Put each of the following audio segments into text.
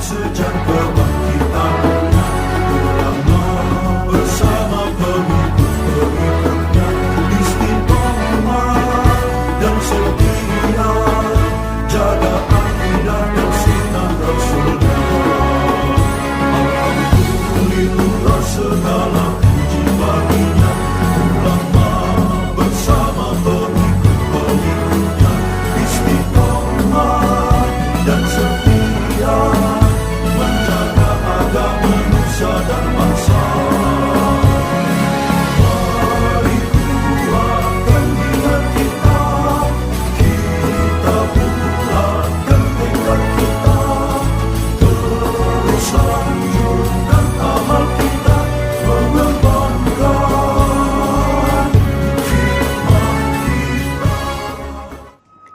sejak kebangkitan ulama bersama pengikut-pengikutnya istiqomah dan setia jaga akidah dan sunnah Rasulullah. Alhamdulillah segala puji baginya ulama bersama pengikut-pengikutnya istiqomah dan setia menjaga agama nusa dan bangsa. Mari kuatkan niat kita, kita bulatkan tekad kita, terus lanjutkan amal kita, mengembangkan hikmah kita.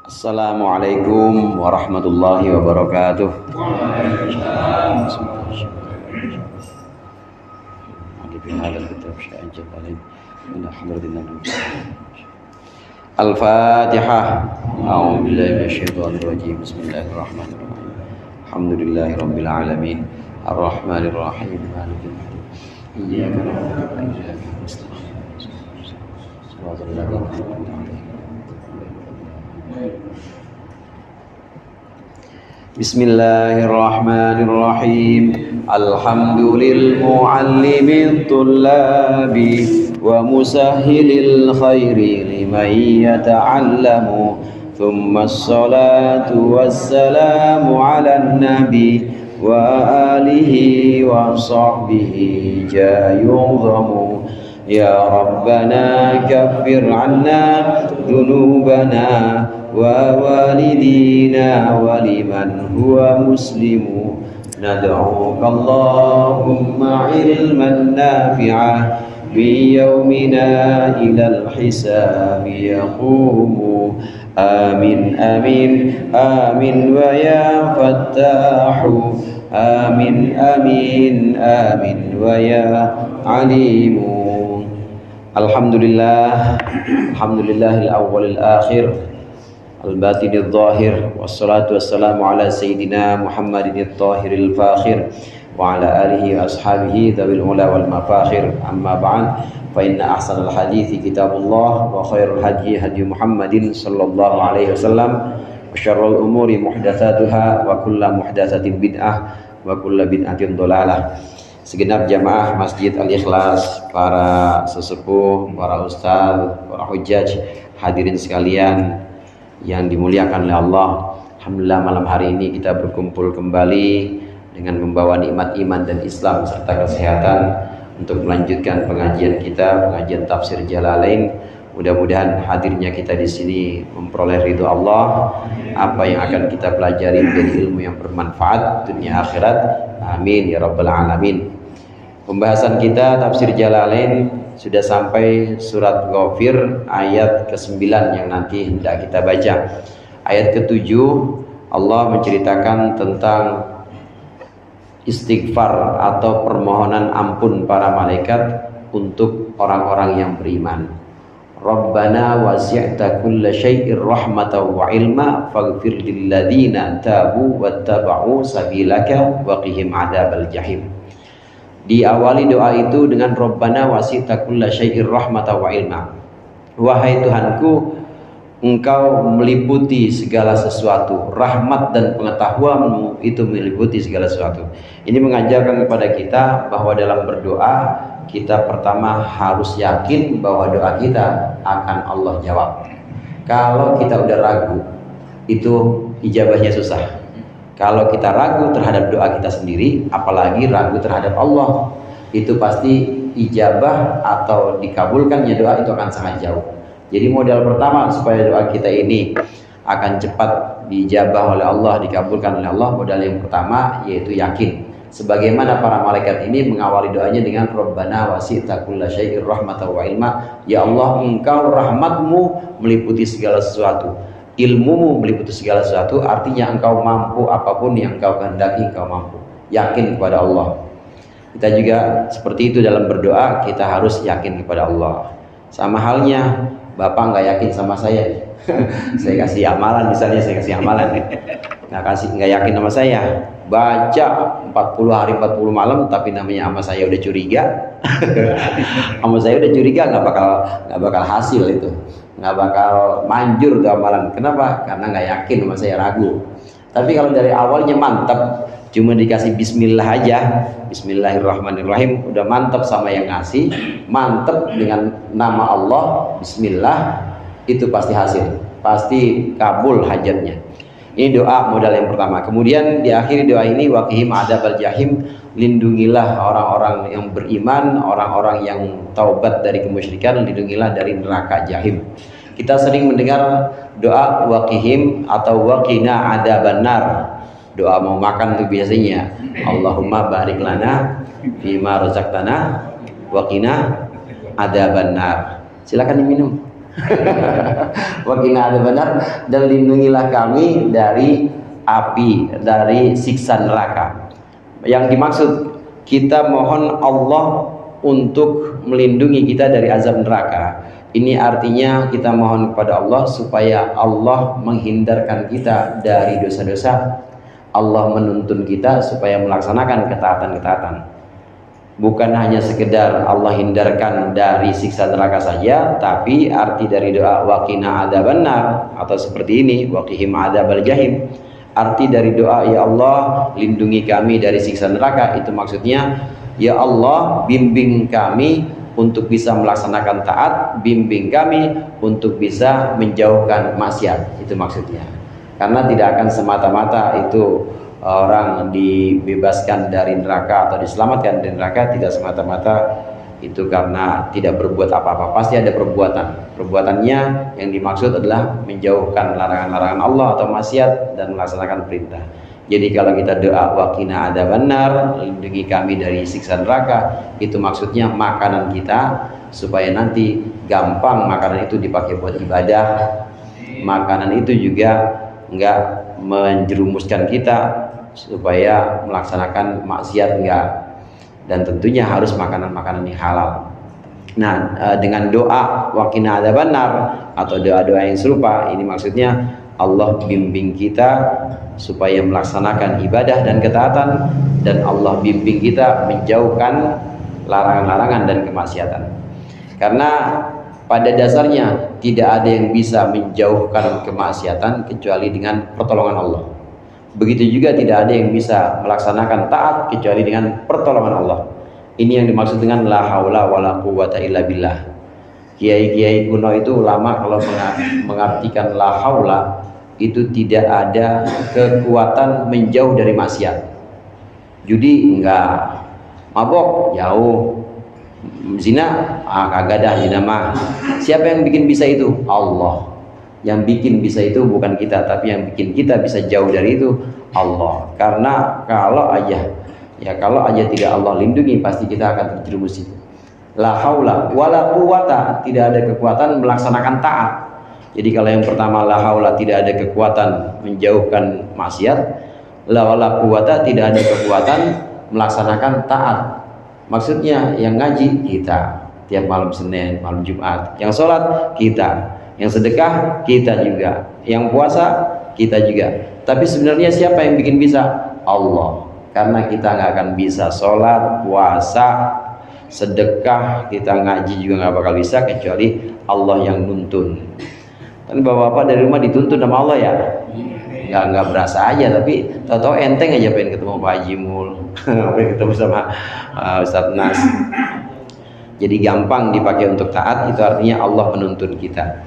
Assalamualaikum warahmatullahi wabarakatuh. Al-Fatihah. A'udzu billahi minasyaitonir rajim. Bismillahirrahmanirrahim. Alhamdulillahirabbil alamin. Arrahmanir rahim. Maliki yaumiddin. Iyyaka na'budu wa iyyaka nasta'in. Shiratal ladzina an'amta 'alaihim. Bismillahirrahmanirrahim. Alhamdulil muallimit tullabi wa musahhilil khairi liman yata'allamu. Thumma as-salatu wassalamu 'alan nabi wa alihi wa sahbihi jayuzamu. Ya Rabbana kaffir 'anna dhunubana wa walidina wa liman huwa muslimu. Nad'uka Allahumma ilman nafi'a bi yawmina ilal hisabi yaqumu. Amin amin amin wa ya fattahu. Amin amin amin wa ya alimu. Alhamdulillah, alhamdulillahil awwalil akhir, al-batinil zahir, wassalatu wassalamu ala sayyidina Muhammadinit tahiril fakhir wa ala alihi wa ashabihi dhawil ula wal mafakhir. Amma ba'd, fa inna ahsanal hadithi kitabullah wa khairul hadi hadi Muhammadin sallallahu alaihi wasallam wa syarrul umuri muhdatsatuha wa kullu muhdatsatin bid'ah wa kullu bid'atin dhalalah. Segenap jamaah Masjid Al-Ikhlas, para sesepuh, para ustaz, para hujjaj, hadirin sekalian yang dimuliakan oleh Allah. Alhamdulillah malam hari ini kita berkumpul kembali dengan membawa nikmat iman dan Islam serta kesehatan untuk melanjutkan pengajian kita, pengajian tafsir Jalalain. Mudah-mudahan hadirnya kita di sini memperoleh ridho Allah. Apa yang akan kita pelajari menjadi ilmu yang bermanfaat dunia akhirat. Amin ya rabbal alamin. Pembahasan kita tafsir Jalalain sudah sampai surat Ghafir ayat ke-9 yang nanti hendak kita baca. Ayat ke-7 Allah menceritakan tentang istighfar atau permohonan ampun para malaikat untuk orang-orang yang beriman. Rabbana wasi'ta kulla syai'ir rahmatan wa ilma faghfir lil ladzina tabu wattaba'u sabilaka wa qihim adzabal jahim. Diawali doa itu dengan Rabbana wasi'ta kulla syai'ir rahmatan wa ilma. Wahai Tuhanku, Engkau meliputi segala sesuatu, rahmat dan pengetahuan-Mu itu meliputi segala sesuatu. Ini mengajarkan kepada kita bahwa dalam berdoa kita pertama harus yakin bahwa doa kita akan Allah jawab. Kalau kita udah ragu, itu ijabahnya susah. Kalau kita ragu terhadap doa kita sendiri, apalagi ragu terhadap Allah, itu pasti ijabah atau dikabulkannya doa itu akan sangat jauh. Jadi modal pertama supaya doa kita ini akan cepat diijabah oleh Allah, dikabulkan oleh Allah, modal yang pertama yaitu yakin. Sebagaimana para malaikat ini mengawali doanya dengan Rabbana wasi'ta kulla syai'ir rahmatan wa ilma. Ya Allah, Engkau rahmatmu meliputi segala sesuatu, ilmumu meliputi segala sesuatu, artinya Engkau mampu apapun yang Engkau kehendaki, Engkau mampu. Yakin kepada Allah. Kita juga seperti itu dalam berdoa, kita harus yakin kepada Allah. Sama halnya Bapak nggak yakin sama saya, Saya kasih amalan, misalnya saya kasih amalan, nggak yakin sama saya, baca 40 hari 40 malam, tapi namanya sama saya udah curiga, sama saya udah curiga, nggak bakal hasil itu, nggak bakal manjur tuh amalan. Kenapa? Karena nggak yakin sama saya, ragu. Tapi kalau dari awalnya mantap, cuma dikasih bismillah aja, bismillahirrahmanirrahim, udah mantap sama yang ngasih, mantap dengan nama Allah, bismillah, itu pasti hasil, pasti kabul hajatnya. Ini doa modal yang pertama. Kemudian diakhiri doa ini, waqihim adzabal jahim, lindungilah orang-orang yang beriman, orang-orang yang taubat dari kemusyrikan, lindungilah dari neraka jahim. Kita sering mendengar doa waqihim atau waqina adzabannar. Doa mau makan tuh biasanya, Allahumma barik lana fima razaqtana waqina adzabannar. Silakan diminum. Waqina adzabannar, dan lindungilah kami dari api, dari siksa neraka. Yang dimaksud, kita mohon Allah untuk melindungi kita dari azab neraka. Ini artinya kita mohon kepada Allah supaya Allah menghindarkan kita dari dosa-dosa. Allah menuntun kita supaya melaksanakan ketaatan-ketaatan. Bukan hanya sekedar Allah hindarkan dari siksa neraka saja, tapi arti dari doa waqina adzabannar atau seperti ini, waqihim adzabal jahim. Arti dari doa, ya Allah lindungi kami dari siksa neraka, itu maksudnya ya Allah bimbing kami untuk bisa melaksanakan taat, bimbing kami untuk bisa menjauhkan maksiat, itu maksudnya. Karena tidak akan semata-mata itu orang dibebaskan dari neraka atau diselamatkan dari neraka, tidak semata-mata itu karena tidak berbuat apa-apa, pasti ada perbuatan. Perbuatannya yang dimaksud adalah menjauhkan larangan-larangan Allah atau maksiat dan melaksanakan perintah. Jadi kalau kita doa waqina adzabannar, lindungi kami dari siksa neraka, itu maksudnya makanan kita supaya nanti gampang makanan itu dipakai buat ibadah. Makanan itu juga enggak menjerumuskan kita supaya melaksanakan maksiat, enggak. Dan tentunya harus makanan-makanan yang halal. Nah, dengan doa waqina adzabannar atau doa-doa yang serupa, ini maksudnya Allah bimbing kita supaya melaksanakan ibadah dan ketaatan, dan Allah bimbing kita menjauhkan larangan-larangan dan kemaksiatan. Karena pada dasarnya tidak ada yang bisa menjauhkan kemaksiatan kecuali dengan pertolongan Allah. Begitu juga tidak ada yang bisa melaksanakan taat kecuali dengan pertolongan Allah. Ini yang dimaksud dengan la haula wala quwwata illa billah. Kiai-kiai kuno itu ulama kalau mengartikan la haula itu tidak ada kekuatan menjauh dari maksiat. Judi enggak, mabok jauh, zina kagak dah, zina mah. Siapa yang bikin bisa itu? Allah. Yang bikin bisa itu bukan kita, tapi yang bikin kita bisa jauh dari itu Allah. Karena kalau aja tidak Allah lindungi, pasti kita akan terjerumus itu. La haula wala quwwata, tidak ada kekuatan melaksanakan taat. Jadi kalau yang pertama la haula, tidak ada kekuatan menjauhkan maksiat. La wala quwwata, tidak ada kekuatan melaksanakan taat. Maksudnya yang ngaji kita tiap malam Senin, malam Jumat, yang sholat kita, yang sedekah kita juga, yang puasa kita juga. Tapi sebenarnya siapa yang bikin bisa? Allah. Karena kita nggak akan bisa sholat, puasa, sedekah, kita ngaji juga nggak bakal bisa kecuali Allah yang nuntun. Kan bapak-bapak dari rumah dituntun sama Allah ya? Nggak berasa aja, tapi tahu-tahu enteng aja pengen ketemu Pak Haji Mul, pengen ketemu sama Ustadz Nas. Jadi gampang dipakai untuk taat, itu artinya Allah menuntun kita.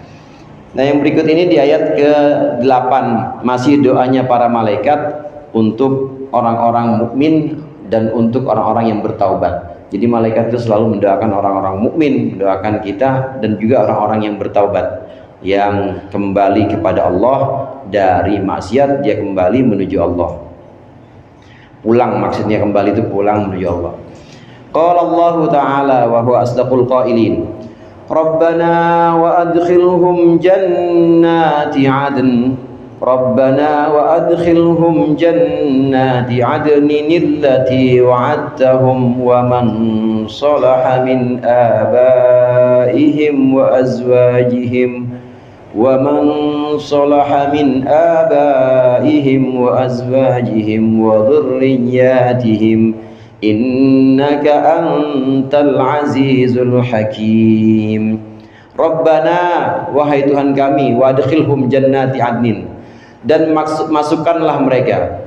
Nah, yang berikut ini di ayat ke-8 masih doanya para malaikat untuk orang-orang mukmin dan untuk orang-orang yang bertaubat. Jadi malaikat itu selalu mendoakan orang-orang mukmin, mendoakan kita, dan juga orang-orang yang bertaubat, yang kembali kepada Allah dari maksiat, dia kembali menuju Allah. Pulang, maksudnya kembali itu pulang menuju Allah. Qala Allah Ta'ala wa huwa asdaqul qailin. Rabbana wa adkhilhum jannati adn. Rabbana wa adkhilhum jannati adnin allati wa'adtahum wa man salaha min abaihim wa azwajihim wa man salaha min abaihim wa azwajihim wa dhurriyyatihim innaka antal azizul hakim. Rabbana, wahai Tuhan kami, wadkhilhum jannati adnin, dan masukkanlah mereka,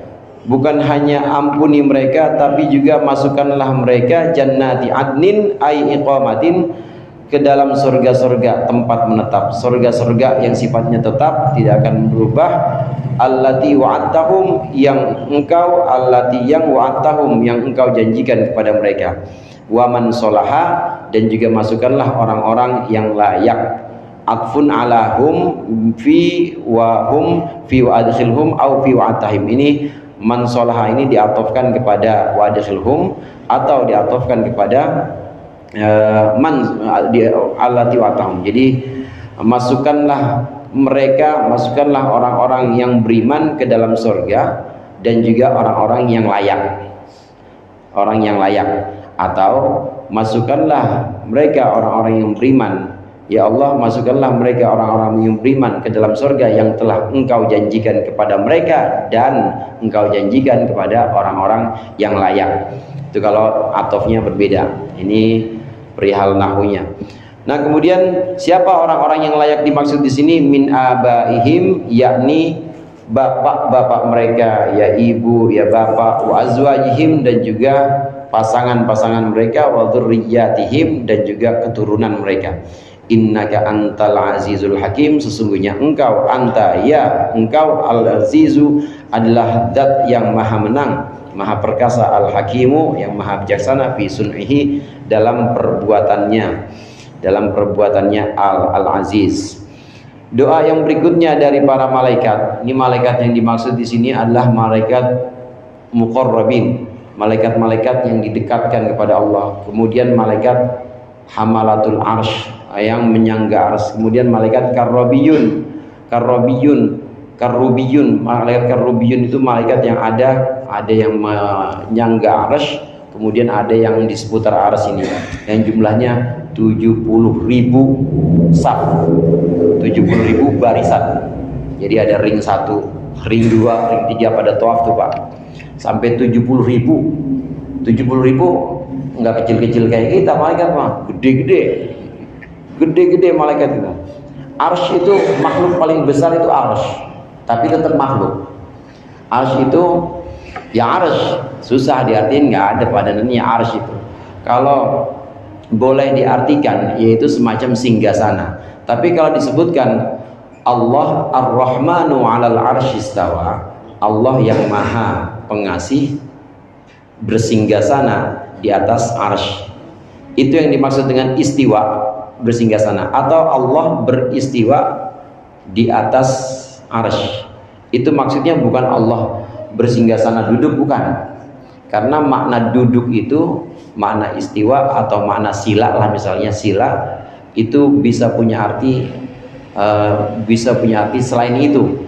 bukan hanya ampuni mereka tapi juga masukkanlah mereka jannati adnin ay iqamatin, ke dalam surga-surga tempat menetap, surga-surga yang sifatnya tetap tidak akan berubah, allati wa'adtahum, yang engkau janjikan kepada mereka, wa man sholaha, dan juga masukkanlah orang-orang yang layak, atfun alahum fi wa hum fi wa adkhilhum au fi wa'atahim. Ini man sholaha ini diatofkan kepada wa adkhilhum atau diatofkan kepada allati wa'atahum. Jadi masukkanlah mereka, masukkanlah orang-orang yang beriman ke dalam surga, dan juga orang-orang yang layak, orang yang layak, atau masukkanlah mereka orang-orang yang beriman, ya Allah, masukkanlah mereka orang-orang yang beriman ke dalam surga yang telah engkau janjikan kepada mereka dan engkau janjikan kepada orang-orang yang layak. Itu kalau atofnya berbeda. Ini perihal nahunya. Nah, kemudian siapa orang-orang yang layak dimaksud di sini? Min abaihim, yakni bapak-bapak mereka, ya ibu, ya bapak, wa azwajihim, dan juga pasangan-pasangan mereka, wa dzurriyyatihim, dan juga keturunan mereka. Innaka antal azizul hakim, sesungguhnya engkau, anta ya engkau, al azizu adalah zat yang maha menang, maha perkasa, al hakimu yang maha bijaksana, fi sun'ihi dalam perbuatannya al aziz. Doa yang berikutnya dari para malaikat. Ini malaikat yang dimaksud di sini adalah malaikat muqarrabin, malaikat-malaikat yang didekatkan kepada Allah. Kemudian malaikat hamalatul arsh yang menyangga arsy. Kemudian malaikat karrobiyun, malaikat karrobiyun itu malaikat yang ada yang menyangga arsy, kemudian ada yang di seputar arsy ini, yang jumlahnya 70.000 saf, 70.000 barisan. Jadi ada ring 1, ring 2, ring 3 pada tawaf tuh Pak, sampai 70.000 nggak kecil-kecil kayak kita, malaikat mah gede-gede malaikat itu. Arsy itu makhluk paling besar, itu arsy, tapi tetap makhluk. Arsy itu ya arsy, susah diartiin, nggak ada padanannya arsy itu. Kalau boleh diartikan yaitu semacam singgasana, tapi kalau disebutkan Allah ar-Rahmanu 'alal 'arsy istawa, Allah yang maha pengasih bersinggasana di atas arsy, itu yang dimaksud dengan istiwa, bersinggasana, atau Allah beristiwa di atas arsy. Itu maksudnya bukan Allah bersinggasana duduk, bukan. Karena makna duduk itu, makna istiwa atau makna sila lah, misalnya sila itu bisa punya arti selain itu,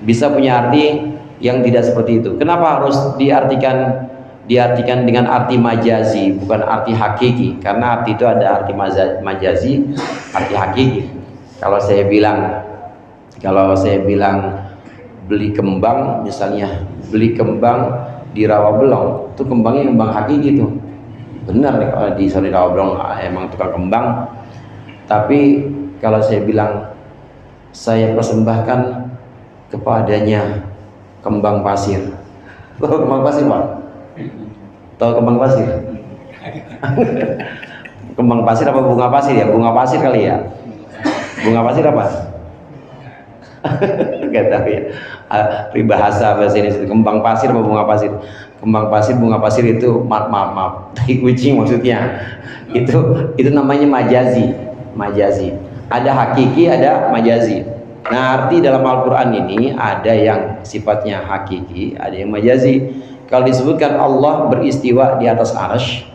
bisa punya arti yang tidak seperti itu. Kenapa harus diartikan dengan arti majazi, bukan arti hakiki? Karena arti itu ada arti majazi, arti hakiki. Kalau saya bilang beli kembang, misalnya beli kembang di Rawabelong, itu kembangnya kembang hakiki tuh, benar nih kalau di Rawabelong emang tukang kembang. Tapi kalau saya bilang saya persembahkan kepadanya kembang pasir, tahu kembang pasir Pak? Tahu kembang pasir? Kembang pasir apa bunga pasir ya? Bunga pasir kali ya? Bunga pasir apa? Gak tahu ya. Peribahasa bahasa ini, kembang pasir apa bunga pasir? Kembang pasir, bunga pasir itu maaf tai kucing maksudnya. Itu namanya majazi. Ada hakiki, ada majazi. Nah, arti dalam Al-Qur'an ini ada yang sifatnya hakiki, ada yang majazi. Kalau disebutkan Allah beristiwa di atas arsy,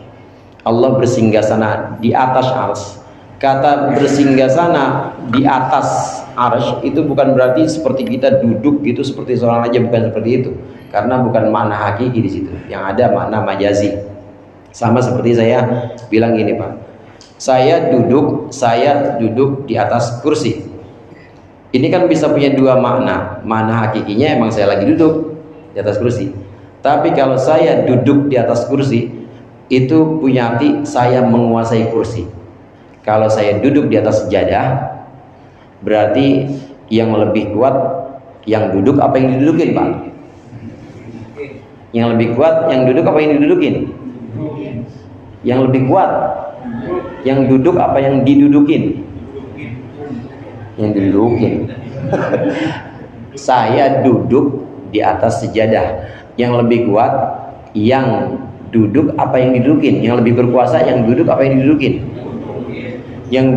Allah bersinggasana di atas arsy, kata bersinggasana di atas arsy itu bukan berarti seperti kita duduk gitu seperti seorang aja, bukan seperti itu. Karena bukan makna hakiki di situ, yang ada makna majazi. Sama seperti saya bilang gini Pak, saya duduk di atas kursi, Ini kan bisa punya dua makna. Makna hakikinya emang saya lagi duduk di atas kursi. Tapi kalau saya duduk di atas kursi, itu punya arti saya menguasai kursi. Kalau saya duduk di atas sejadah, berarti yang lebih kuat yang duduk apa yang didudukin, Pak? Yang lebih kuat yang duduk apa yang didudukin? Yang lebih kuat yang duduk apa yang didudukin? Yang didudukin. Saya duduk di atas sejadah. Yang lebih kuat yang duduk apa yang didudukin? Yang lebih berkuasa yang duduk apa yang didudukin? Yang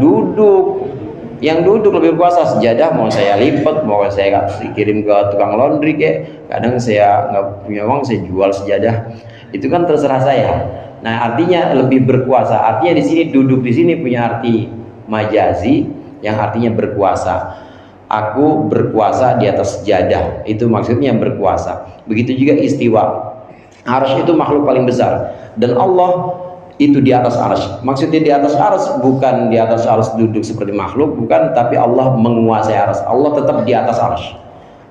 duduk lebih berkuasa. Sejadah mau saya lipat, mau saya kirim ke tukang laundry kadang saya nggak punya uang, saya jual sejadah. Itu kan terserah saya. Nah, artinya lebih berkuasa. Artinya di sini duduk di sini punya arti majazi yang artinya berkuasa. Aku berkuasa di atas sejadah. Itu maksudnya berkuasa. Begitu juga istiwa. Arsy itu makhluk paling besar dan Allah itu di atas arsy. Maksudnya di atas arsy bukan di atas arsy duduk seperti makhluk, bukan, tapi Allah menguasai arsy. Allah tetap di atas arsy.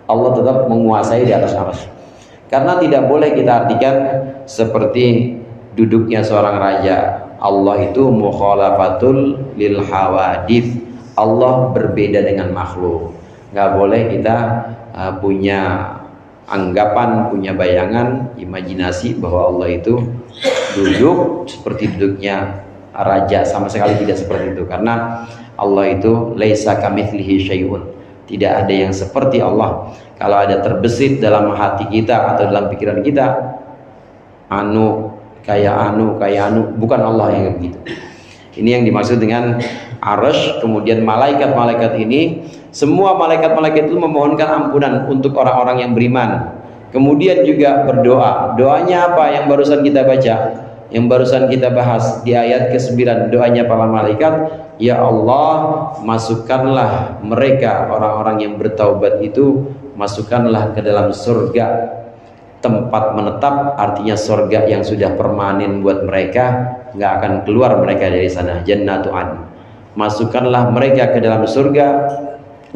Allah tetap menguasai di atas arsy. Karena tidak boleh kita artikan seperti duduknya seorang raja. Allah itu mukhalafatul lil hawadith. Allah berbeda dengan makhluk. Nggak boleh kita punya anggapan, punya bayangan, imajinasi bahwa Allah itu duduk seperti duduknya raja. Sama sekali tidak seperti itu, karena Allah itu laisa kamitslihi syai'un. Tidak ada yang seperti Allah. Kalau ada terbesit dalam hati kita atau dalam pikiran kita, anu, bukan Allah yang begitu. Ini yang dimaksud dengan arsy. Kemudian malaikat-malaikat ini, semua malaikat-malaikat itu memohonkan ampunan untuk orang-orang yang beriman. Kemudian juga berdoa. Doanya apa yang barusan kita baca, yang barusan kita bahas di ayat ke-9? Doanya para malaikat, ya Allah, masukkanlah mereka, orang-orang yang bertaubat itu, masukkanlah ke dalam surga, tempat menetap, artinya surga yang sudah permanen buat mereka, nggak akan keluar mereka dari sana, jannatu adn. Masukkanlah mereka ke dalam surga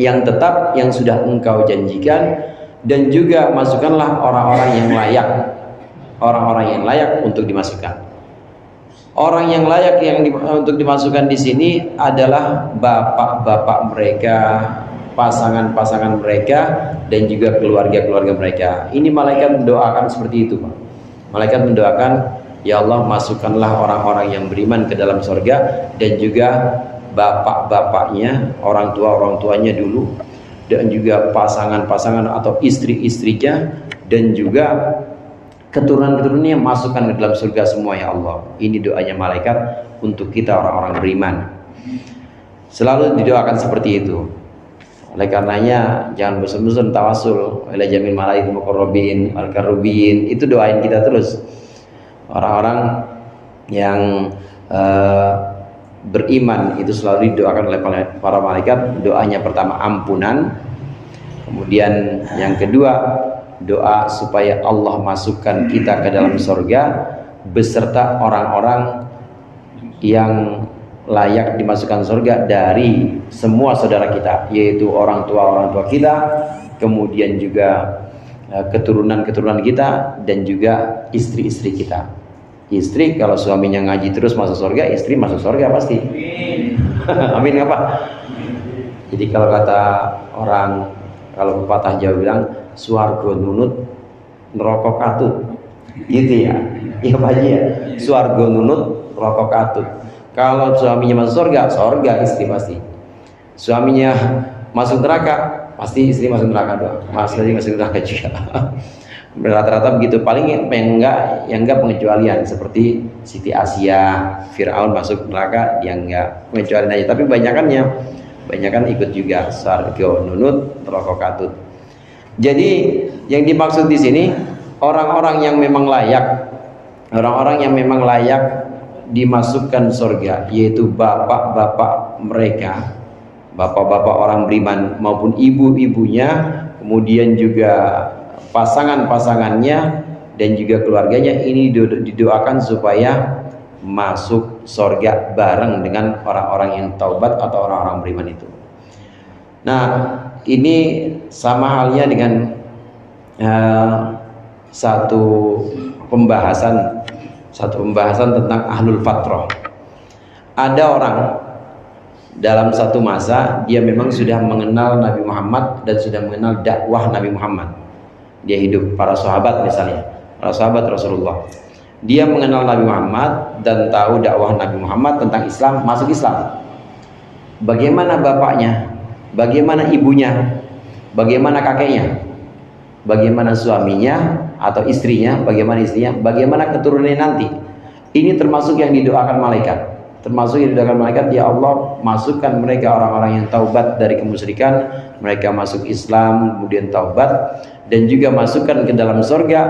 yang tetap, yang sudah engkau janjikan, dan juga masukkanlah orang-orang yang layak, orang-orang yang layak untuk dimasukkan. Orang yang layak untuk dimasukkan di sini adalah bapak-bapak mereka, pasangan-pasangan mereka, dan juga keluarga-keluarga mereka. Ini malaikat mendoakan seperti itu, Pak. Malaikat mendoakan, ya Allah, masukkanlah orang-orang yang beriman ke dalam surga, dan juga bapak-bapaknya, orang tuanya dulu, dan juga pasangan-pasangan atau istri-istrinya, dan juga keturunan-keturunannya masukkan ke dalam surga semua, ya Allah. Ini doanya malaikat untuk kita orang-orang beriman. Selalu didoakan seperti itu. Oleh karenanya jangan bosan-bosan tawasul ila jamil malaikil muqarrabin al-karubin. Itu doain kita terus. Orang-orang yang beriman itu selalu didoakan oleh para malaikat. Doanya pertama ampunan, kemudian yang kedua doa supaya Allah masukkan kita ke dalam surga beserta orang-orang yang layak dimasukkan surga dari semua saudara kita, yaitu orang tua kita, kemudian juga keturunan kita, dan juga istri-istri kita. Istri kalau suaminya ngaji terus masuk surga, istri masuk surga pasti. Amin apa? Jadi kalau kata orang, kalau pepatah Jawa bilang, swarga nunut neraka katut, gitu ya. Iya Pak Haji ya, swarga nunut neraka katut. Kalau suaminya masuk surga istri pasti. Suaminya masuk neraka, pasti istri masuk neraka doang. Masuk neraka juga. Rata-rata begitu. Paling yang enggak pengecualian, seperti Siti Asia, Firaun masuk neraka, yang enggak pengecualian aja. Tapi banyakan ikut juga surga nunut neraka katut. Jadi yang dimaksud di sini orang-orang yang memang layak dimasukkan surga, yaitu bapak-bapak mereka, bapak-bapak orang beriman maupun ibu-ibunya, kemudian juga pasangan-pasangannya dan juga keluarganya. Ini didoakan supaya masuk surga bareng dengan orang-orang yang taubat atau orang-orang beriman itu. Nah, ini sama halnya dengan satu pembahasan tentang ahlul fatrah. Ada orang dalam satu masa dia memang sudah mengenal Nabi Muhammad dan sudah mengenal dakwah Nabi Muhammad. Dia hidup, para sahabat misalnya, para sahabat Rasulullah. Dia mengenal Nabi Muhammad dan tahu dakwah Nabi Muhammad tentang Islam, masuk Islam. Bagaimana bapaknya? Bagaimana ibunya? Bagaimana kakeknya? Bagaimana suaminya atau istrinya? Bagaimana istrinya? Bagaimana keturunannya nanti? Ini termasuk yang didoakan malaikat. Termasuk yang didoakan malaikat, ya Allah, masukkan mereka orang-orang yang taubat dari kemusyrikan, mereka masuk Islam kemudian taubat, dan juga masukkan ke dalam surga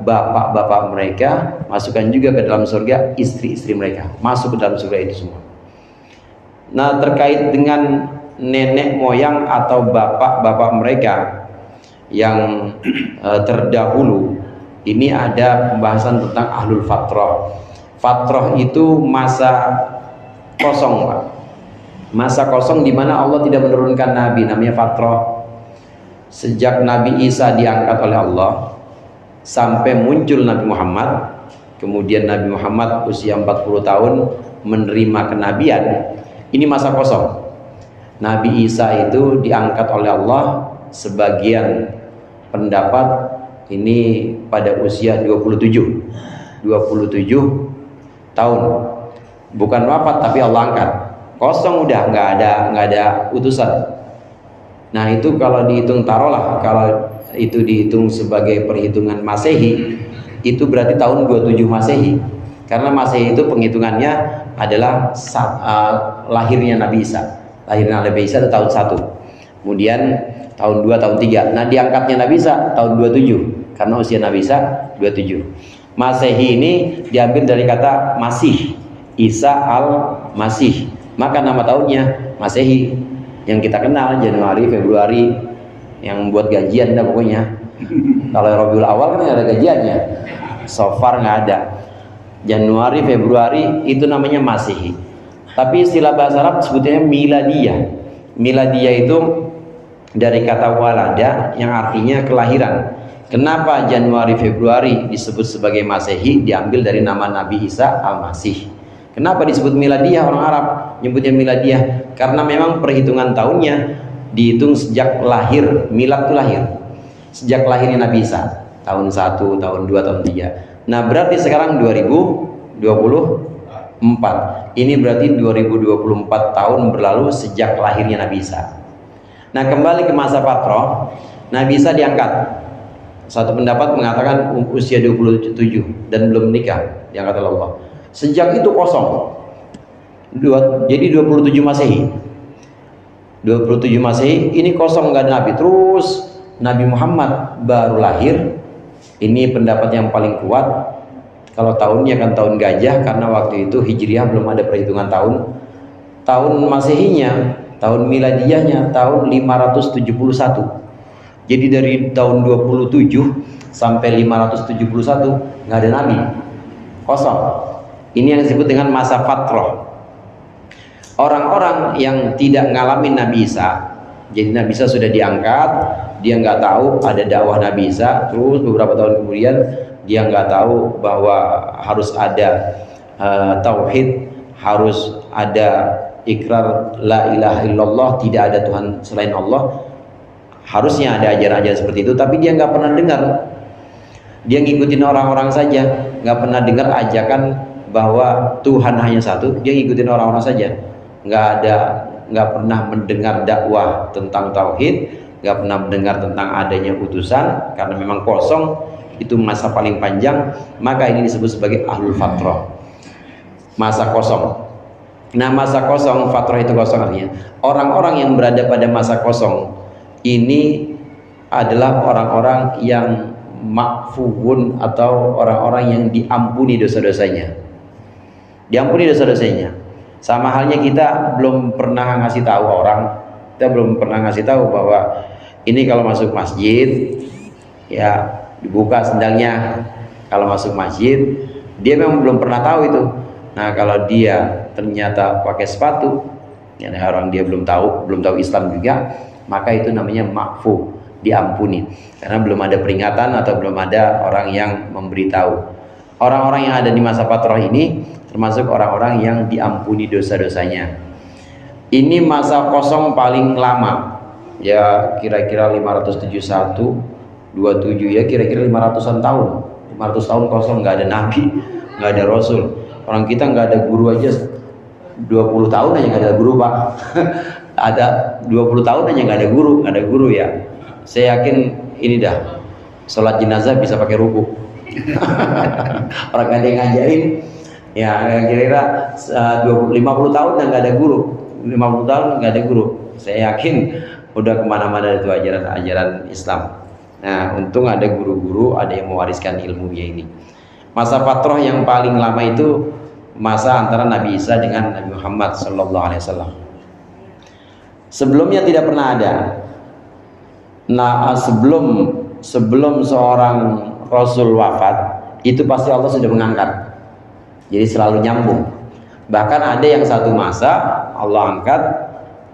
bapak-bapak mereka, masukkan juga ke dalam surga istri-istri mereka, masuk ke dalam surga itu semua. Nah, terkait dengan nenek moyang atau bapak-bapak mereka yang terdahulu, ini ada pembahasan tentang ahlul fatrah. Fatrah itu masa kosong, Pak. Masa kosong di mana Allah tidak menurunkan nabi, namanya fatrah. Sejak Nabi Isa diangkat oleh Allah sampai muncul Nabi Muhammad, kemudian Nabi Muhammad usia 40 tahun menerima kenabian. Ini masa kosong. Nabi Isa itu diangkat oleh Allah, sebagian pendapat ini pada usia 27 tahun. Bukan wafat tapi Allah angkat. Kosong udah, nggak ada utusan. Nah, itu kalau dihitung, taruhlah kalau itu dihitung sebagai perhitungan Masehi, itu berarti tahun 27 Masehi. Karena Masehi itu penghitungannya adalah lahirnya Nabi Isa. Lahirnya Nabi Isa itu tahun 1. Kemudian tahun 2, tahun 3. Nah, diangkatnya Nabi Isa tahun 27 karena usia Nabi Isa 27. Masehi ini diambil dari kata Masih, Isa al-Masih, maka nama tahunnya Masehi. Yang kita kenal Januari, Februari, yang buat gajian dah pokoknya. Kalau Rabiul Awal kan nggak ada gajiannya, so far nggak ada. Januari, Februari itu namanya Masehi. Tapi istilah bahasa Arab sebutnya miladiyah. Miladiyah itu dari kata walada yang artinya kelahiran. Kenapa Januari, Februari disebut sebagai Masehi? Diambil dari nama Nabi Isa al-Masih. Kenapa disebut miladiyah? Orang Arab nyebutnya miladiyah karena memang perhitungan tahunnya dihitung sejak lahir. Milad itu lahir sejak lahirnya Nabi Isa, tahun 1, tahun 2, tahun 3. Nah, berarti sekarang 2024. Ini berarti 2024 tahun berlalu sejak lahirnya Nabi Isa. Nah, kembali ke masa fatrah, Nabi Isa diangkat. Satu pendapat mengatakan usia 27 dan belum menikah, diangkat oleh Allah. Sejak itu kosong. Jadi 27 Masehi. 27 Masehi ini kosong, nggak ada nabi. Terus Nabi Muhammad baru lahir. Ini pendapat yang paling kuat. Kalau tahunnya kan tahun gajah karena waktu itu Hijriah belum ada perhitungan tahun. Tahun Masehinya, tahun miladiyahnya tahun 571. Jadi dari tahun 27 sampai 571 nggak ada nabi. Kosong. Ini yang disebut dengan masa fatrah. Orang-orang yang tidak ngalamin Nabi Isa, jadi Nabi Isa sudah diangkat, dia nggak tahu ada dakwah Nabi Isa. Terus beberapa tahun kemudian dia nggak tahu bahwa harus ada tauhid, harus ada ikrar la ilaha illallah, tidak ada Tuhan selain Allah. Harusnya ada ajaran-ajaran seperti itu, tapi dia nggak pernah dengar. Dia ngikutin orang-orang saja, nggak pernah dengar ajakan bahwa Tuhan hanya satu. Dia ngikutin orang-orang saja, nggak pernah mendengar dakwah tentang tauhid, nggak pernah mendengar tentang adanya utusan, karena memang kosong. Itu masa paling panjang, maka ini disebut sebagai ahlul fatrah, masa kosong. Nah, masa kosong, fatrah itu kosong artinya orang-orang yang berada pada masa kosong ini adalah orang-orang yang makfuun atau orang-orang yang diampuni dosa-dosanya. Diampuni dosa-dosanya. Sama halnya kita belum pernah ngasih tahu orang, kita belum pernah ngasih tahu bahwa ini kalau masuk masjid ya dibuka sendalnya. Kalau masuk masjid dia memang belum pernah tahu itu. Nah, kalau dia ternyata pakai sepatu, ya orang dia belum tahu Islam juga, maka itu namanya ma'fu, diampuni. Karena belum ada peringatan atau belum ada orang yang memberitahu. Orang-orang yang ada di masa fatrah ini termasuk orang-orang yang diampuni dosa-dosanya. Ini masa kosong paling lama, ya kira-kira 571, 27, ya kira-kira 500-an tahun. 500 tahun kosong, nggak ada nabi, nggak ada rasul. Orang kita nggak ada guru aja 20 tahun aja nggak ada guru, Pak. Ada 20 tahun aja nggak ada guru ya. Saya yakin ini dah sholat jenazah bisa pakai ruku. Orang nggak ada yang ngajarin, ya kira-kira 50 tahun dan nggak ada guru. 50 tahun nggak ada guru. Saya yakin udah kemana-mana itu ajaran Islam. Nah, untung ada guru-guru, ada yang mewariskan ilmunya ini. Masa fatrah yang paling lama itu masa antara Nabi Isa dengan Nabi Muhammad SAW. Sebelumnya tidak pernah ada. Nah, sebelum seorang Rasul wafat, itu pasti Allah sudah mengangkat. Jadi selalu nyambung. Bahkan ada yang satu masa Allah angkat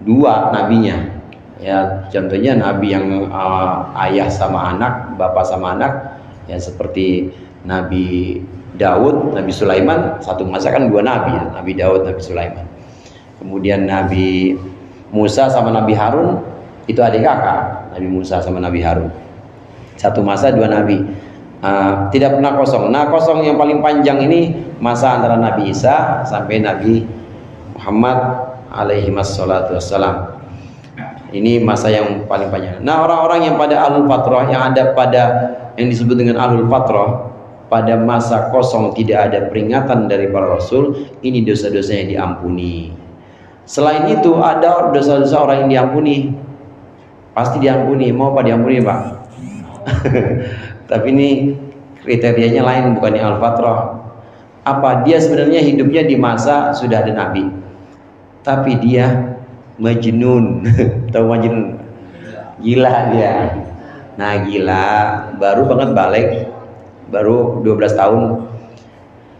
dua nabinya. Ya, contohnya nabi yang ayah sama anak, bapak sama anak, ya seperti Nabi Daud, Nabi Sulaiman, satu masa kan dua nabi, Nabi Daud, Nabi Sulaiman. Kemudian Nabi Musa sama Nabi Harun, itu adik kakak, Nabi Musa sama Nabi Harun. Satu masa dua nabi. Tidak pernah kosong. Nah, kosong yang paling panjang ini masa antara Nabi Isa sampai Nabi Muhammad alaihi wassalatu wassalam. Ini masa yang paling panjang. Nah, orang-orang yang pada ahlul fatrah, yang ada pada yang disebut dengan ahlul fatrah, pada masa kosong tidak ada peringatan dari para rasul, ini dosa-dosanya diampuni. Selain itu ada dosa-dosa orang yang diampuni, pasti diampuni. Mau apa diampuni, Pak? Tapi ini kriterianya lain, bukan ahlul fatrah. Apa? Dia sebenarnya hidupnya di masa sudah ada nabi, tapi dia majnun. Tahu majnun? Gila dia. Nah, gila, baru banget balik, baru 12 tahun.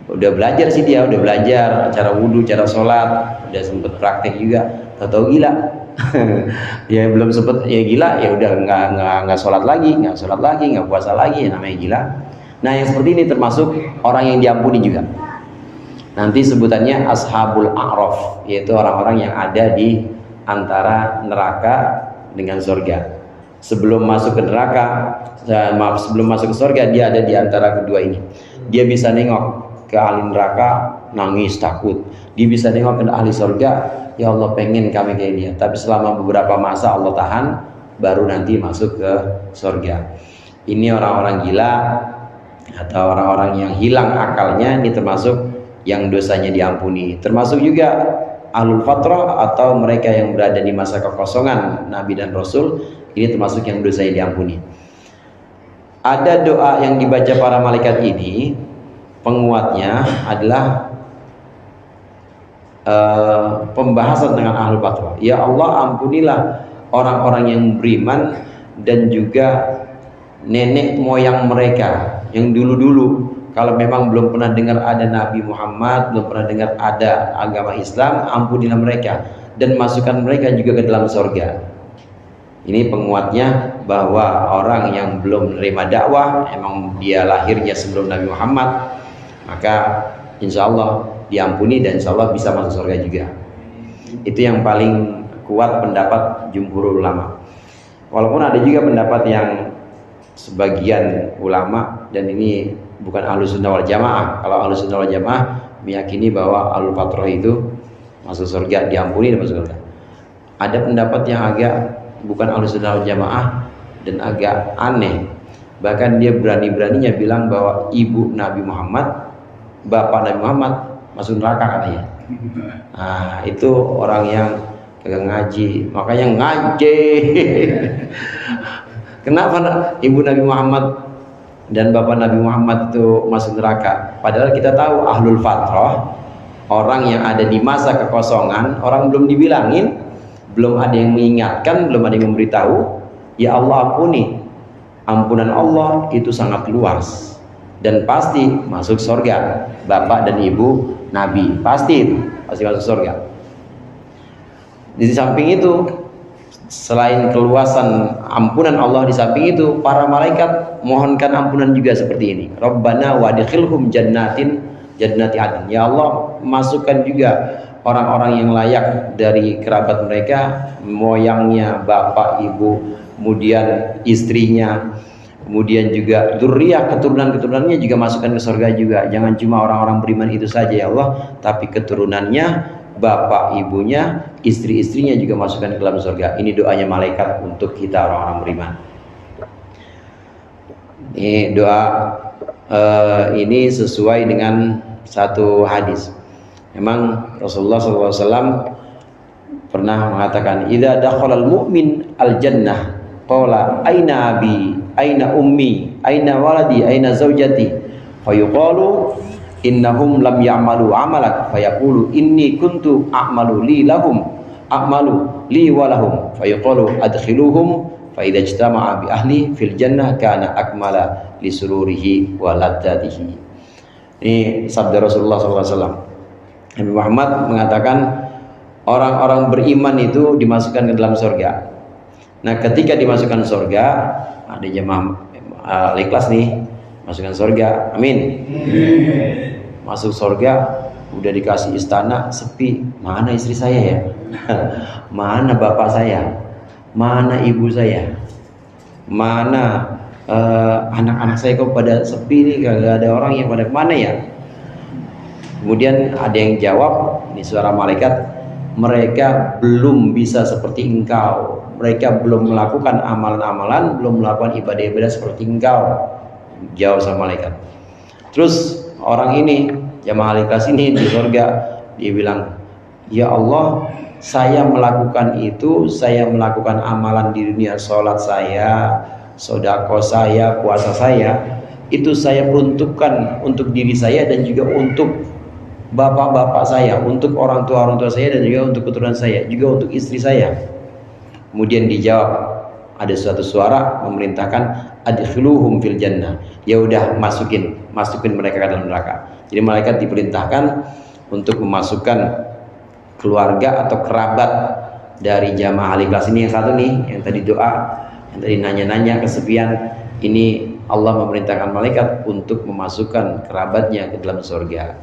Udah belajar sih dia, udah belajar cara wudhu, cara sholat, udah sempet praktek juga. Tahu gila. Ya belum sempet, ya gila, ya udah nggak sholat lagi, nggak puasa lagi, ya namanya gila. Nah, yang seperti ini termasuk orang yang diampuni juga. Nanti sebutannya ashabul a'raf, yaitu orang-orang yang ada di antara neraka dengan surga. Sebelum masuk ke neraka, sebelum masuk ke surga, dia ada di antara kedua ini. Dia bisa nengok ke ahli neraka, nangis takut. Dia bisa nengok ke ahli surga, ya Allah pengen kami kayak dia. Tapi selama beberapa masa Allah tahan, baru nanti masuk ke surga. Ini orang-orang gila atau orang-orang yang hilang akalnya, ini termasuk yang dosanya diampuni. Termasuk juga ahlul fatrah atau mereka yang berada di masa kekosongan Nabi dan Rasul, ini termasuk yang dosanya diampuni. Ada doa yang dibaca para malaikat ini, penguatnya adalah pembahasan dengan ahlul fatrah. Ya Allah, ampunilah orang-orang yang beriman dan juga nenek moyang mereka yang dulu-dulu. Kalau memang belum pernah dengar ada Nabi Muhammad, belum pernah dengar ada agama Islam, ampunilah mereka dan masukkan mereka juga ke dalam surga. Ini penguatnya bahwa orang yang belum menerima dakwah, emang dia lahirnya sebelum Nabi Muhammad, maka insya Allah diampuni dan insya Allah bisa masuk surga juga. Itu yang paling kuat pendapat jumhur ulama. Walaupun ada juga pendapat yang sebagian ulama, dan ini bukan Ahlus Sunnah wal Jamaah. Kalau Ahlus Sunnah wal Jamaah meyakini bahwa ahlul fatrah itu masuk surga, diampuni dan masuk surga. Ada pendapat yang agak bukan Ahlus Sunnah wal Jamaah dan agak aneh. Bahkan dia berani-beraninya bilang bahwa ibu Nabi Muhammad, bapak Nabi Muhammad masuk neraka katanya. Nah, itu orang yang kagak ngaji, makanya ngaji. Kenapa ibu Nabi Muhammad dan bapak Nabi Muhammad itu masuk neraka? Padahal kita tahu ahlul fatrah, orang yang ada di masa kekosongan, orang belum dibilangin, belum ada yang mengingatkan, belum ada yang memberitahu, ya Allah ampuni. Ampunan Allah itu sangat luas dan pasti masuk surga. Bapak dan ibu Nabi pasti masuk surga. Di samping itu, selain keluasan ampunan Allah, di samping itu para malaikat mohonkan ampunan juga seperti ini. Rabbana wadkhilhum jannati adn. Ya Allah, masukkan juga orang-orang yang layak dari kerabat mereka, moyangnya, bapak, ibu, kemudian istrinya, kemudian juga dzurriyyah, keturunan-keturunannya juga masukkan ke surga juga. Jangan cuma orang-orang beriman itu saja ya Allah, tapi keturunannya, bapak, ibunya, istri-istrinya juga masukkan ke dalam surga. Ini doanya malaikat untuk kita orang-orang beriman. Ini doa ini sesuai dengan satu hadis. Memang Rasulullah SAW pernah mengatakan, "Idza dakhalal mu'min al-jannah qala aina abi, aina ummi, aina waladi, aina zaujati." Fayuqalu innahum lam ya'malu amalan, fayaqulu inni kuntu a'malu li lahum, a'malu li wa lahum. Fayuqalu adkhiluhum fa idza ijtama'a bi ahli fil jannah kana akmala li sururihi wa ladzatihi. Ini sabda Rasulullah SAW. Nabi Muhammad mengatakan orang-orang beriman itu dimasukkan ke dalam surga. Nah, ketika dimasukkan surga, ada jemaah ikhlas nih, masukkan surga, amin. Masuk surga, udah dikasih istana sepi, mana istri saya ya? Mana bapak saya? Mana ibu saya? Mana anak-anak saya kok pada sepi nih, gak ada orang yang pada kemana ya? Kemudian ada yang jawab, ini suara malaikat, mereka belum bisa seperti engkau, mereka belum melakukan amalan-amalan, belum melakukan ibadah-ibadah seperti engkau. Jawab sama malaikat. Terus orang ini, jamaah ikhlas ini di surga, dia bilang, ya Allah, saya melakukan itu, saya melakukan amalan di dunia, sholat saya, sedekah saya, puasa saya, itu saya peruntukkan untuk diri saya dan juga untuk bapak-bapak saya, untuk orang tua saya, dan juga untuk keturunan saya, juga untuk istri saya. Kemudian dijawab, ada suatu suara memerintahkan adkhiluhum fil jannah. Ya udah, masukin mereka ke dalam neraka. Jadi malaikat diperintahkan untuk memasukkan keluarga atau kerabat dari jamaah ahli kelas ini. Yang satu nih, yang tadi doa, yang tadi nanya-nanya kesepian, ini Allah memerintahkan malaikat untuk memasukkan kerabatnya ke dalam surga.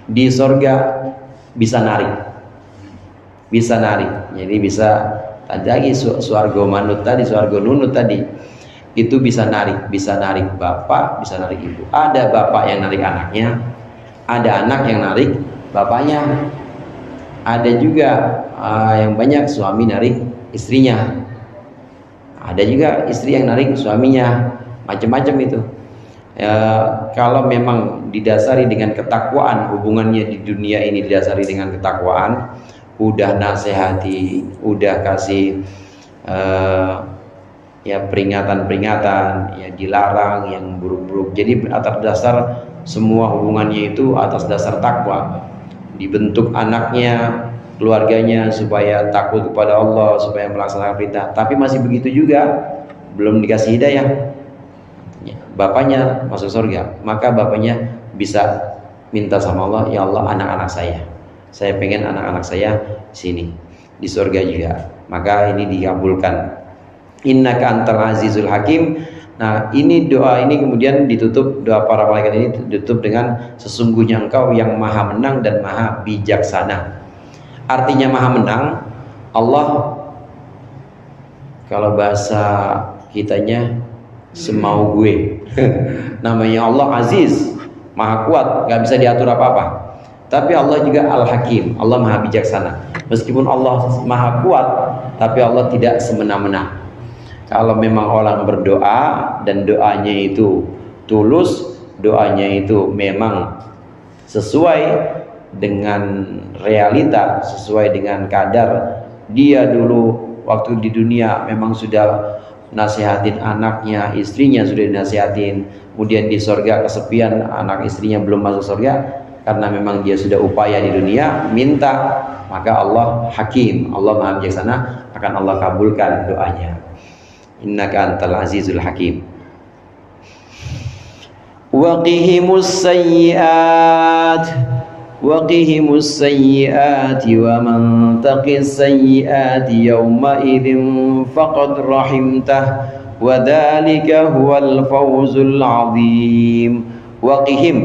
Di surga bisa narik, jadi bisa tadi lagi suarga manut tadi, suarga nunut tadi, itu bisa narik bapak, bisa narik ibu. Ada bapak yang narik anaknya, ada anak yang narik bapaknya, ada juga yang banyak suami narik istrinya, ada juga istri yang narik suaminya, macam-macam itu. Kalau memang didasari dengan ketakwaan, hubungannya di dunia ini didasari dengan ketakwaan, udah nasihati, udah kasih ya peringatan-peringatan, ya dilarang yang buruk-buruk. Jadi atas dasar semua hubungannya itu atas dasar takwa, dibentuk anaknya, keluarganya supaya takut kepada Allah, supaya melaksanakan perintah. Tapi masih begitu juga, belum dikasih hidayah, bapaknya masuk surga, maka bapaknya bisa minta sama Allah, ya Allah, anak-anak saya pengen anak-anak saya sini di surga juga, maka ini dikabulkan. Innaka antal azizul hakim. Nah, ini doa ini kemudian ditutup, doa para malaikat ini ditutup dengan sesungguhnya engkau yang maha menang dan maha bijaksana. Artinya maha menang, Allah, kalau bahasa kitanya semau gue. Namanya Allah Aziz, maha kuat, gak bisa diatur apa-apa. Tapi Allah juga Al-Hakim, Allah maha bijaksana. Meskipun Allah maha kuat, tapi Allah tidak semena-mena. Kalau memang orang berdoa dan doanya itu tulus, doanya itu memang sesuai dengan realita, sesuai dengan kadar, dia dulu waktu di dunia memang sudah nasihatin anaknya, istrinya sudah dinasihatin, kemudian di surga kesepian, anak istrinya belum masuk surga, karena memang dia sudah upaya di dunia minta, maka Allah Hakim, Allah maha bijaksana, akan Allah kabulkan doanya. Innaka antal azizul hakim. Waqihimus sayyiat وقهم السيئات ومن تق السيئات يومئذ فقد رحمته وذلك هو الفوز العظيم. وقهم,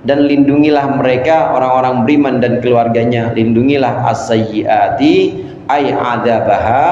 dan lindungilah mereka orang-orang beriman dan keluarganya, lindungilah as-sayyiati ay adzabaha,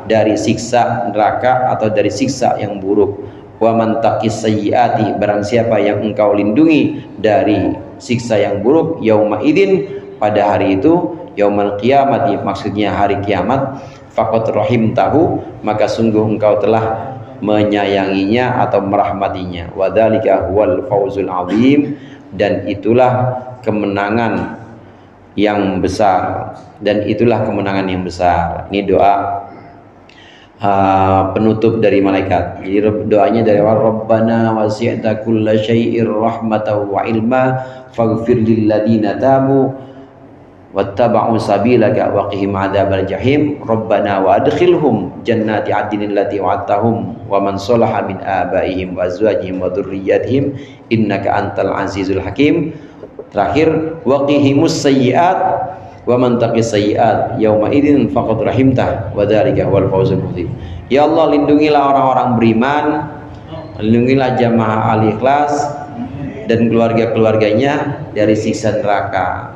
dari siksa neraka atau dari siksa yang buruk. Wa man taqis sayyiati, barang siapa yang engkau lindungi dari siksa yang buruk, yauma idin, pada hari itu, yaumul qiyamati, maksudnya hari kiamat, faqad rahimtahu, maka sungguh engkau telah menyayanginya atau merahmatinya. Wa dzalika huwal fawzul azim, dan itulah kemenangan yang besar, dan itulah kemenangan yang besar. Ini doa penutup dari malaikat. Jadi doanya dari Rabbana wasi'ta kulla syai'ir rahmatan wa ilma faghfir lil ladzina tabu wattaba'u sabilaka wa qihim adzabal jahim Rabbana wa adkhilhum jannati 'adnin allati wa'adtahum wa man salaha min abaihim wa azwajihim wa dzurriyyatihim innaka antal azizul hakim. Terakhir, wa qihimus sayyi'at wa man taqis sayyi'at yauma idzin faqad rahimtah wa dzalika huwal fawzul mubin. Ya Allah, lindungilah orang-orang beriman, lindungilah jamaah al-ikhlas dan keluarga-keluarganya dari siksa neraka.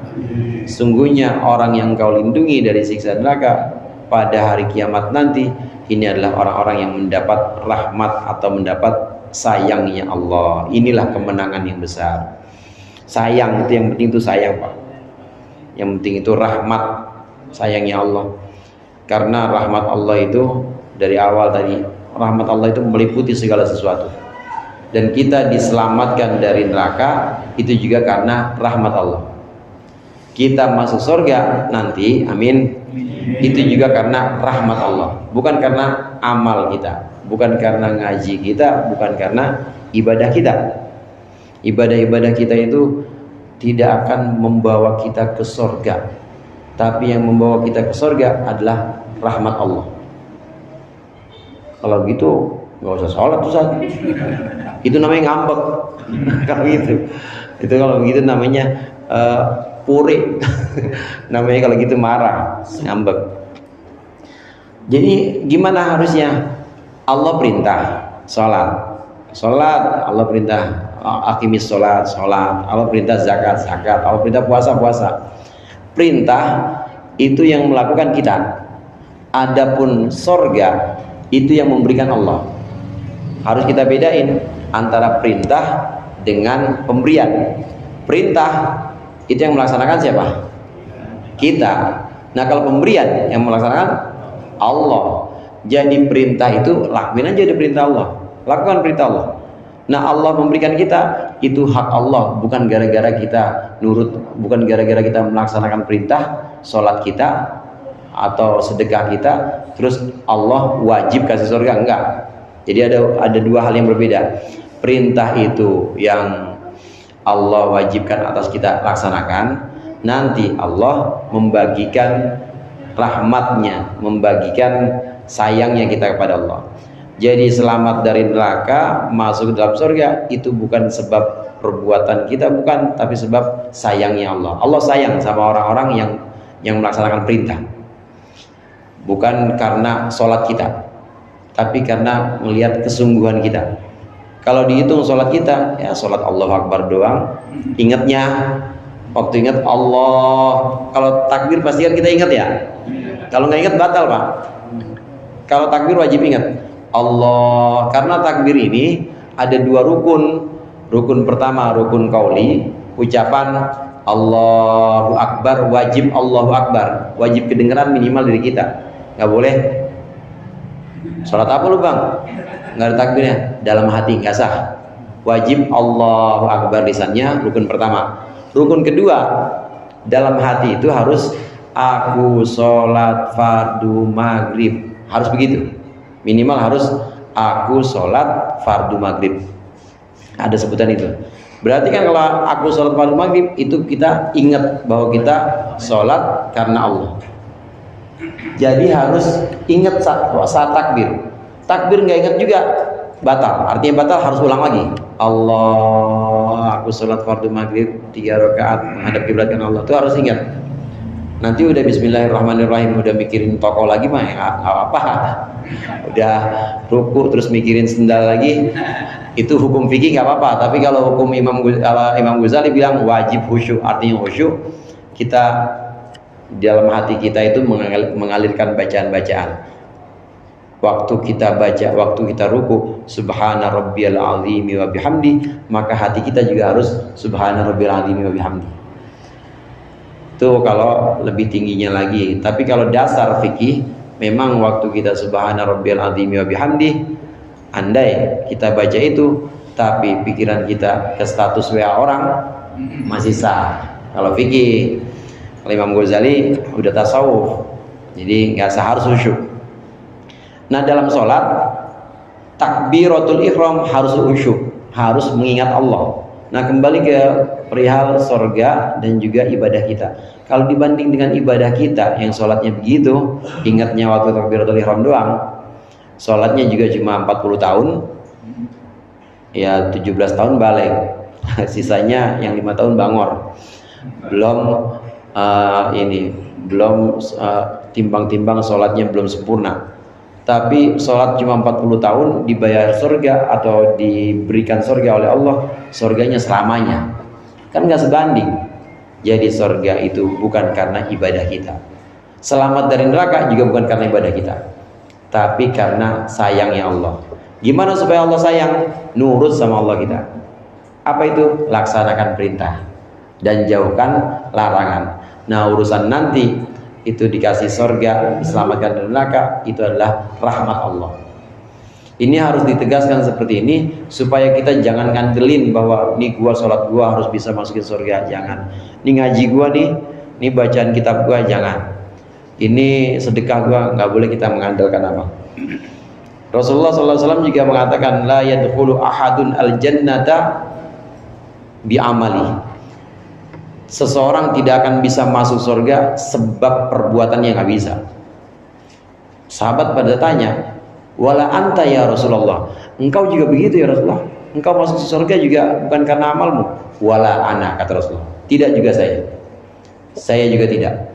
Sungguhnya orang yang Kau lindungi dari siksa neraka pada hari kiamat nanti, ini adalah orang-orang yang mendapat rahmat atau mendapat sayangnya Allah. Inilah kemenangan yang besar. Sayang itu yang penting, itu sayang Pak. Yang penting itu rahmat, sayangnya Allah. Karena rahmat Allah itu dari awal tadi, rahmat Allah itu meliputi segala sesuatu. Dan kita diselamatkan dari neraka itu juga karena rahmat Allah. Kita masuk surga nanti, amin, itu juga karena rahmat Allah. Bukan karena amal kita, bukan karena ngaji kita, bukan karena ibadah kita. Ibadah-ibadah kita itu tidak akan membawa kita ke surga, tapi yang membawa kita ke surga adalah rahmat Allah. Kalau gitu nggak usah sholat Ustaz. Itu namanya ngambek. Kalau gitu, itu kalau begitu namanya puri. Namanya kalau gitu marah, ngambek. Jadi gimana harusnya? Allah perintah sholat, Allah perintah akimis sholat, Allah perintah zakat, Allah perintah puasa. Perintah itu yang melakukan kita. Adapun surga itu yang memberikan Allah. Harus kita bedain antara perintah dengan pemberian. Perintah itu yang melaksanakan siapa? Kita. Nah, kalau pemberian yang melaksanakan Allah. Jadi perintah itu lakuin aja di perintah Allah. Lakukan perintah Allah. Nah, Allah memberikan kita itu hak Allah, bukan gara-gara kita nurut, bukan gara-gara kita melaksanakan perintah sholat kita atau sedekah kita, terus Allah wajib kasih surga, enggak. Jadi ada dua hal yang berbeda. Perintah itu yang Allah wajibkan atas kita laksanakan, nanti Allah membagikan rahmatnya, membagikan sayangnya kita kepada Allah. Jadi selamat dari neraka, masuk ke dalam surga itu bukan sebab perbuatan kita, bukan, tapi sebab sayangnya Allah. Allah sayang sama orang-orang yang melaksanakan perintah. Bukan karena sholat kita, tapi karena melihat kesungguhan kita. Kalau dihitung sholat kita, ya sholat Allahu Akbar doang. Ingatnya, waktu ingat Allah. Kalau takbir pasti kan kita ingat ya. Kalau nggak ingat batal Pak. Kalau takbir wajib ingat Allah, karena takbir ini ada dua rukun. Rukun pertama rukun qauli, ucapan Allahu Akbar, wajib Allahu Akbar, wajib kedengeran minimal dari kita. Nggak boleh sholat apa lu Bang? Nggak ada takbirnya, dalam hati nggak sah. Wajib Allahu Akbar lisannya, rukun pertama. Rukun kedua, dalam hati itu harus aku sholat fardu maghrib, harus begitu. Minimal harus aku sholat fardu maghrib. Ada sebutan itu. Berarti kan kalau aku sholat fardu maghrib itu kita ingat bahwa kita sholat karena Allah. Jadi harus ingat saat takbir. Takbir nggak ingat juga batal. Artinya batal, harus ulang lagi. Allah aku sholat fardu maghrib 3 rakaat menghadap kiblat kan Allah, itu harus ingat. Nanti udah bismillahirrahmanirrahim, udah mikirin tokoh lagi mah ya nggak apa, udah ruku terus mikirin sendal lagi, itu hukum fikih nggak apa-apa. Tapi kalau hukum Imam Ghazali bilang wajib khusyuk, artinya khusyuk kita dalam hati kita itu mengalirkan bacaan-bacaan. Waktu kita baca, waktu kita ruku, subhana rabbiyal azim wa bihamdi, maka hati kita juga harus subhana rabbiyal azim wa bihamdi. Itu kalau lebih tingginya lagi. Tapi kalau dasar fikih, memang waktu kita subhana rabbiyal azim wa bihamdi, andai kita baca itu, tapi pikiran kita ke status WA orang, masih sah. Kalau fikih, kalau Imam Ghazali udah tasawuf, jadi nggak sah, harus khusyuk. Nah, dalam sholat takbiratul ihram harus khusyuk, harus mengingat Allah. Nah, kembali ke perihal sorga dan juga ibadah kita. Kalau dibanding dengan ibadah kita yang sholatnya begitu, ingatnya waktu takbiratul ihram doang, sholatnya juga cuma 40 tahun, ya 17 tahun balik, sisanya yang 5 tahun bangor. Belum timbang-timbang sholatnya belum sempurna. Tapi sholat cuma 40 tahun dibayar surga atau diberikan surga oleh Allah, surganya selamanya, kan nggak sebanding. Jadi surga itu bukan karena ibadah kita, selamat dari neraka juga bukan karena ibadah kita, tapi karena sayangnya Allah. Gimana supaya Allah sayang? Nurut sama Allah kita. Apa itu? Laksanakan perintah dan jauhkan larangan. Nah, urusan nanti itu dikasih surga, diselamatkan dari neraka, itu adalah rahmat Allah. Ini harus ditegaskan seperti ini supaya kita jangan ngandelin bahwa ini gua sholat gua harus bisa masukin surga, jangan. Ini ngaji gua nih, ini bacaan kitab gua, jangan. Ini sedekah gua, nggak boleh kita mengandalkan apa. Rasulullah SAW juga mengatakan la yadkhulu ahadun al-jannata bi amali. Seseorang tidak akan bisa masuk surga sebab perbuatannya nggak bisa. Sahabat pada tanya, wala anta ya Rasulullah, engkau juga begitu ya Rasulullah? Engkau masuk surga juga bukan karena amalmu? Wala ana, kata Rasulullah, tidak juga saya. Saya juga tidak.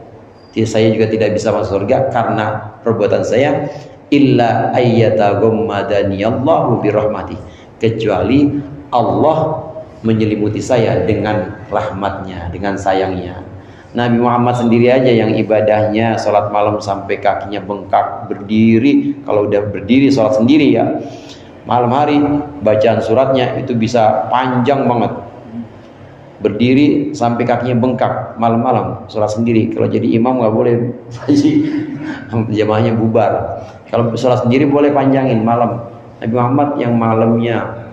Saya juga tidak bisa masuk surga karena perbuatan saya. Illa ayyataghammadaniyallahu birahmati, kecuali Allah menyelimuti saya dengan rahmatnya, dengan sayangnya. Nabi Muhammad sendiri aja yang ibadahnya sholat malam sampai kakinya bengkak, berdiri, kalau udah berdiri sholat sendiri ya, malam hari bacaan suratnya itu bisa panjang banget, berdiri sampai kakinya bengkak, malam-malam sholat sendiri. Kalau jadi imam nggak boleh, jamaahnya bubar. Kalau sholat sendiri boleh panjangin malam. Nabi Muhammad yang malamnya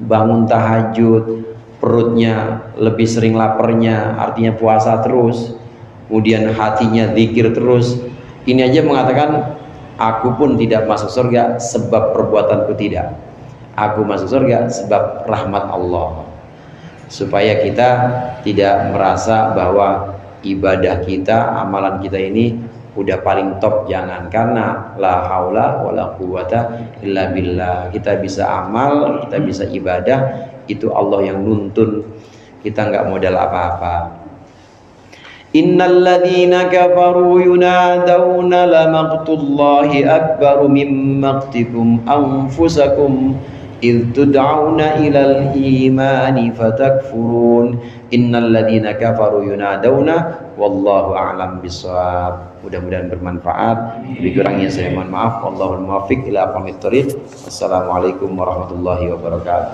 bangun tahajud, perutnya lebih sering laparnya, artinya puasa terus, kemudian hatinya zikir terus. Ini aja mengatakan, aku pun tidak masuk surga sebab perbuatanku tidak. Aku masuk surga sebab rahmat Allah. Supaya kita tidak merasa bahwa ibadah kita, amalan kita ini udah paling top, jangan. Karena la haula wala quwata illa billah. Kita bisa amal, kita bisa ibadah, itu Allah yang nuntun, kita nggak modal apa-apa. Innal ladzina kafaru yunadawna lamaqtullahi akbaru min maqtikum anfusakum idh tud'auna ilal imani fatakfurun. Innal ladzina kafaru yunadawna wallahu a'lam bissawab. Mudah-mudahan bermanfaat. Lebih kurangnya saya mohon maaf. Wallahul muwaffiq ila aqwamit thoriq. Wassalamualaikum warahmatullahi wabarakatuh.